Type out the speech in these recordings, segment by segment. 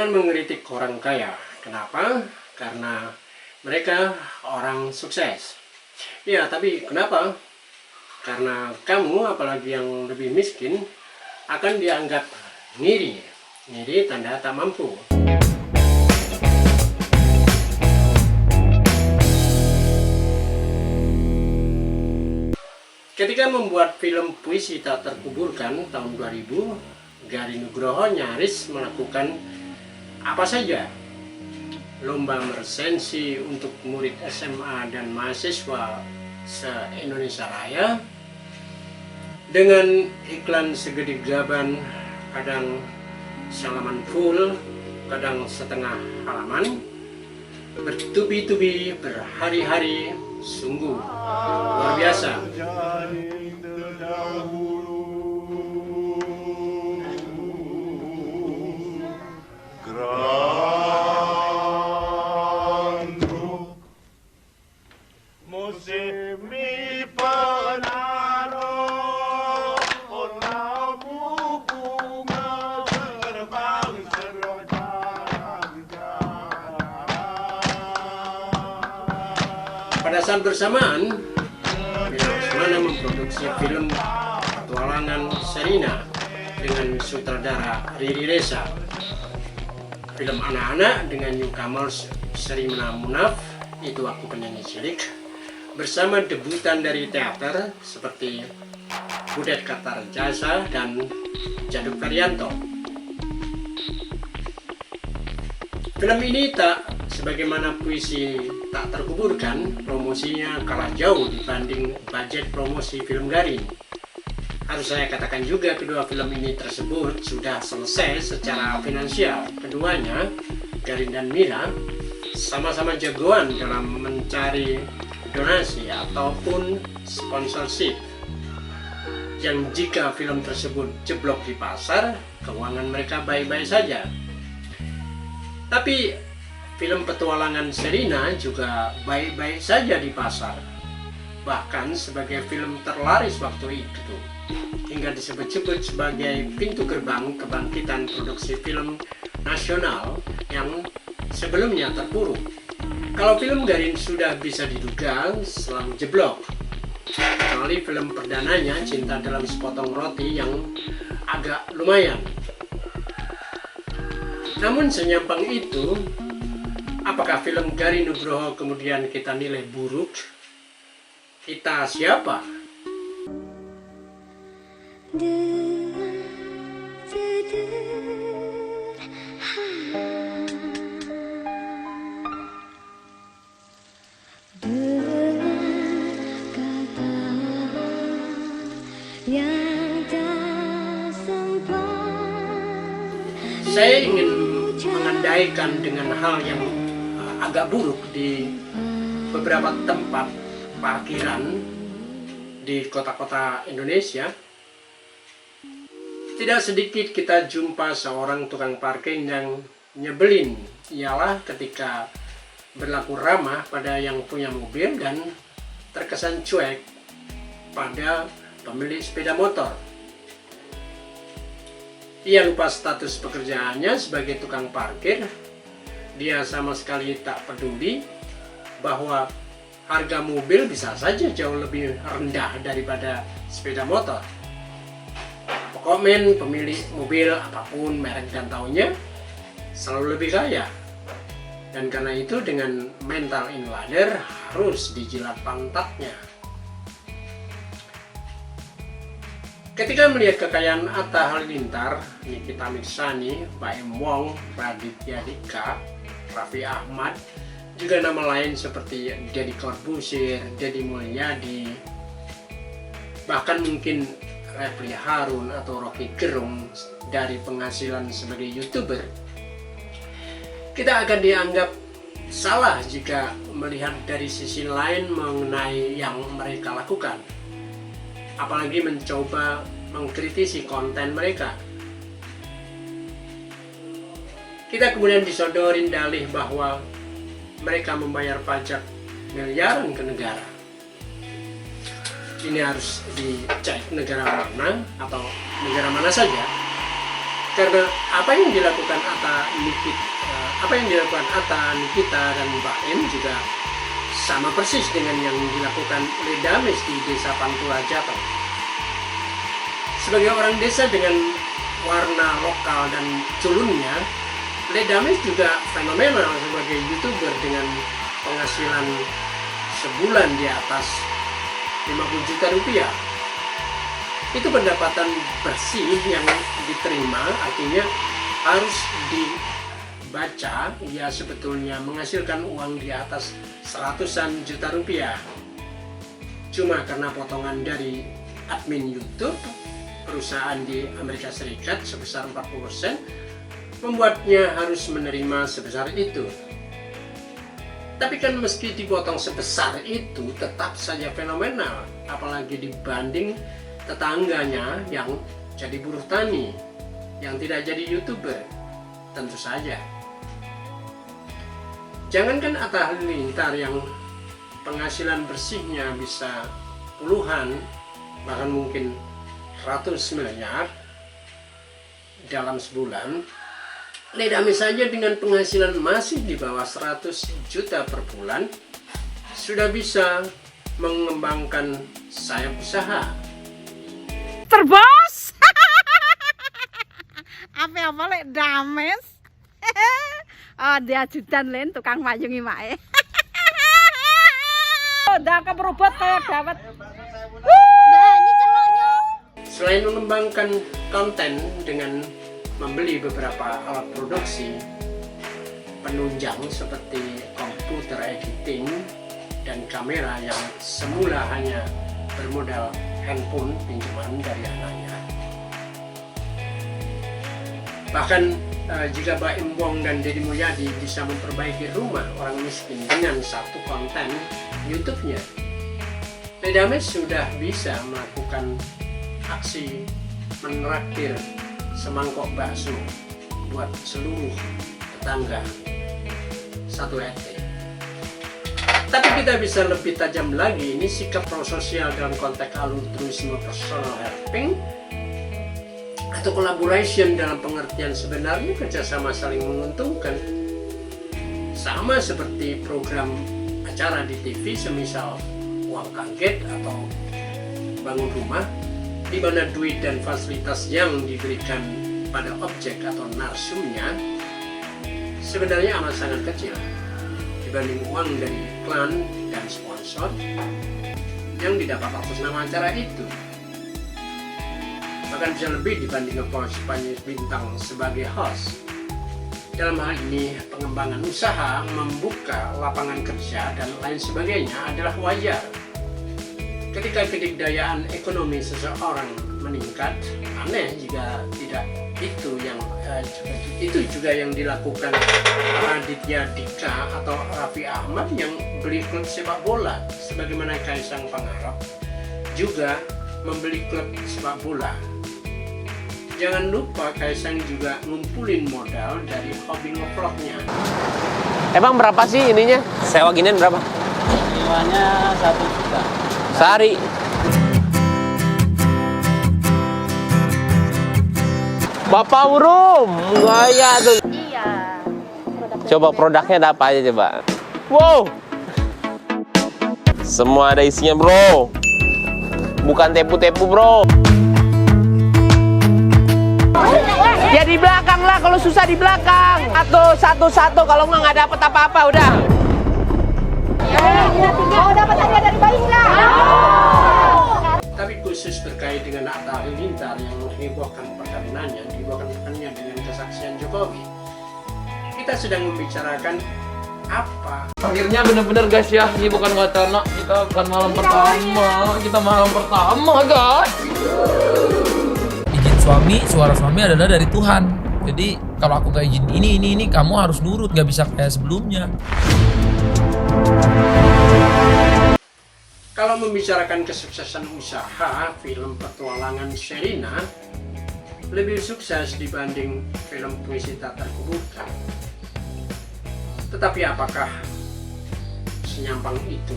akan mengkritik orang kaya. Kenapa? Karena mereka orang sukses. Ya, tapi kenapa? Karena kamu, apalagi yang lebih miskin, akan dianggap ngiri. Ngiri tanda tak mampu. Ketika membuat film Puisi Tak Terkuburkan tahun 2000, Gari Nugroho nyaris melakukan apa saja. Lomba meresensi untuk murid SMA dan mahasiswa se-Indonesia Raya dengan iklan segede gaban, kadang halaman full, kadang setengah halaman, bertubi-tubi berhari-hari, sungguh luar biasa. Pada saat bersamaan, Lesmana memproduksi film Petualangan Sherina dengan sutradara Riri Reza. Film anak-anak dengan newcomers Sherina Munaf, Itu Aku Penyanyi Cilik, bersama debutan dari teater seperti Budet Kartarejasa dan Jaduk Karyanto. Film ini tak sebagaimana Puisi Tak Terkuburkan, promosinya kalah jauh dibanding budget promosi film Garin. Harus saya katakan juga kedua film ini tersebut sudah selesai secara finansial. Keduanya, Garin dan Mira, sama-sama jagoan dalam mencari donasi ataupun sponsorship. Yang jika film tersebut jeblok di pasar, keuangan mereka baik-baik saja. Tapi film Petualangan Sherina juga baik-baik saja di pasar. Bahkan sebagai film terlaris waktu itu, hingga disebut-sebut sebagai pintu gerbang kebangkitan produksi film nasional yang sebelumnya terpuruk. Kalau film Garin sudah bisa diduga selalu jeblok, kecuali film perdananya Cinta Dalam Sepotong Roti yang agak lumayan. Namun senyampang itu, apakah film Gari Nugroho kemudian kita nilai buruk? Kita siapa? Saya ingin mengandaikan dengan hal yang agak buruk di beberapa tempat parkiran di kota-kota Indonesia. Tidak sedikit kita jumpa seorang tukang parkir yang nyebelin, ialah ketika berlaku ramah pada yang punya mobil dan terkesan cuek pada pemilik sepeda motor. Ia lupa status pekerjaannya sebagai tukang parkir. Dia sama sekali tak peduli bahwa harga mobil bisa saja jauh lebih rendah daripada sepeda motor. Pokoknya pemilik mobil apapun merek dan tahunnya selalu lebih kaya. Dan karena itu dengan mental invader harus dijilat pantatnya. Ketika melihat kekayaan Atta Halilintar, Nikita Mirzani, Baim Wong, Raditya Dika, Raffi Ahmad, juga nama lain seperti Deddy Corbuzier, Deddy Mulyadi, bahkan mungkin Refly Harun atau Rocky Gerung dari penghasilan sebagai YouTuber, kita akan dianggap salah jika melihat dari sisi lain mengenai yang mereka lakukan. Apalagi mencoba mengkritisi konten mereka. Kita kemudian disodorin dalih bahwa mereka membayar pajak miliaran ke negara. Ini harus dicek negara mana atau negara mana saja. Karena apa yang dilakukan Atta, Nikita, dan Mbak M juga sama persis dengan yang dilakukan Ledames di desa Pantura Jateng. Sebagai orang desa dengan warna lokal dan culunnya, Ledames juga fenomenal sebagai YouTuber dengan penghasilan sebulan di atas 50 juta rupiah. Itu pendapatan bersih yang diterima, artinya harus dibaca, ia sebetulnya menghasilkan uang di atas seratusan juta rupiah. Cuma karena potongan dari admin YouTube, perusahaan di Amerika Serikat sebesar 40%, membuatnya harus menerima sebesar itu. Tapi kan meski dipotong sebesar itu tetap saja fenomenal, apalagi dibanding tetangganya yang jadi buruh tani, yang tidak jadi YouTuber, tentu saja. Jangankan Atta Halilintar yang penghasilan bersihnya bisa puluhan, bahkan mungkin ratus miliar dalam sebulan, Ledames saja dengan penghasilan masih di bawah 100 juta per bulan sudah bisa mengembangkan sayap usaha. Terbos. Apa lek Dames. Oh, dia ajudan len tukang mayungi mae. Oh, dah keberubah kayak dapat. Ini celoknya. Selain mengembangkan konten dengan membeli beberapa alat produksi penunjang seperti komputer editing dan kamera yang semula hanya bermodal handphone pinjaman dari anaknya. Bahkan jika Mbak Imbong dan Deddy Mulyadi bisa memperbaiki rumah orang miskin dengan satu konten YouTube-nya, Ledames sudah bisa melakukan aksi menraktir semangkok bakso buat seluruh tetangga satu RT. Tapi kita bisa lebih tajam lagi, ini sikap prososial dalam konteks altruisme personal helping atau collaboration dalam pengertian sebenarnya kerjasama saling menguntungkan. Sama seperti program acara di TV semisal Uang Kaget atau Bangun Rumah, di mana duit dan fasilitas yang diberikan pada objek atau narsumnya sebenarnya amat sangat kecil dibanding uang dari iklan dan sponsor yang didapat atas nama acara itu. Bahkan bisa lebih dibanding penyanyi bintang sebagai host. Dalam hal ini, pengembangan usaha, membuka lapangan kerja, dan lain sebagainya adalah wajar. Ketika kedikdayaan ekonomi seseorang meningkat, aneh jika tidak itu juga yang dilakukan Raditya Dika atau Raffi Ahmad yang beli klub sepak bola, sebagaimana Kaisang Pangarep juga membeli klub sepak bola. Jangan lupa Kaisang juga ngumpulin modal dari hobi ngevlognya. Emang berapa sih ininya? Sewa ginian berapa? Sewanya 1 juta sehari. Bapak Urum, gaya tuh. Iya. Coba produknya ada apa aja coba. Wow. Semua ada isinya, bro. Bukan tepu-tepu, bro. Ya di belakang lah, kalau susah di belakang. Atau satu-satu, kalau nggak dapet apa-apa udah. Oh, dapat hadiah dari Bayi lah. Tapi khusus terkait dengan Atta Halilintar yang menghebohkan perkawinannya dengan kesaksian Jokowi, kita sedang membicarakan apa. Akhirnya bener-bener guys ya, ini bukan wacana, kita bukan malam pertama, kita malam pertama guys. Izin suami, suara suami adalah dari Tuhan. Jadi kalau aku kayak izin ini kamu harus nurut, gak bisa kayak sebelumnya. Kalau membicarakan kesuksesan usaha, film petualangan Sherina lebih sukses dibanding film Puisi Tak Terkuburkan. Tetapi apakah senyampang itu?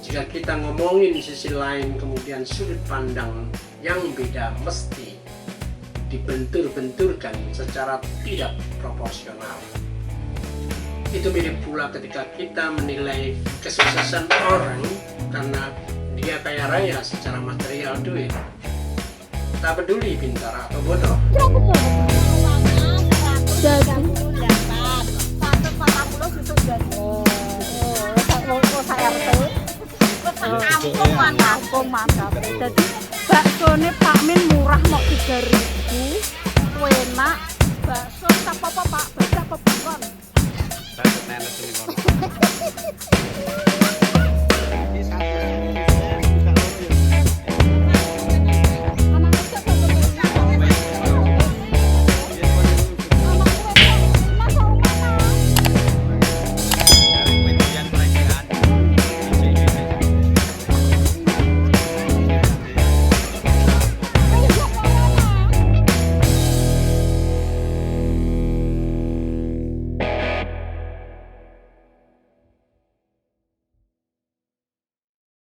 Jika kita ngomongin sisi lain, kemudian sudut pandang yang beda mesti dibentur-benturkan secara tidak proporsional. Itu mirip pula ketika kita menilai kesuksesan orang karena dia kaya raya secara material duit. Tak peduli pintar atau bodoh. Kampung mantap. Jadi baksonya Pak Min murah mau 3.000, enak. Bakso apa Pak? Baca apa bukan?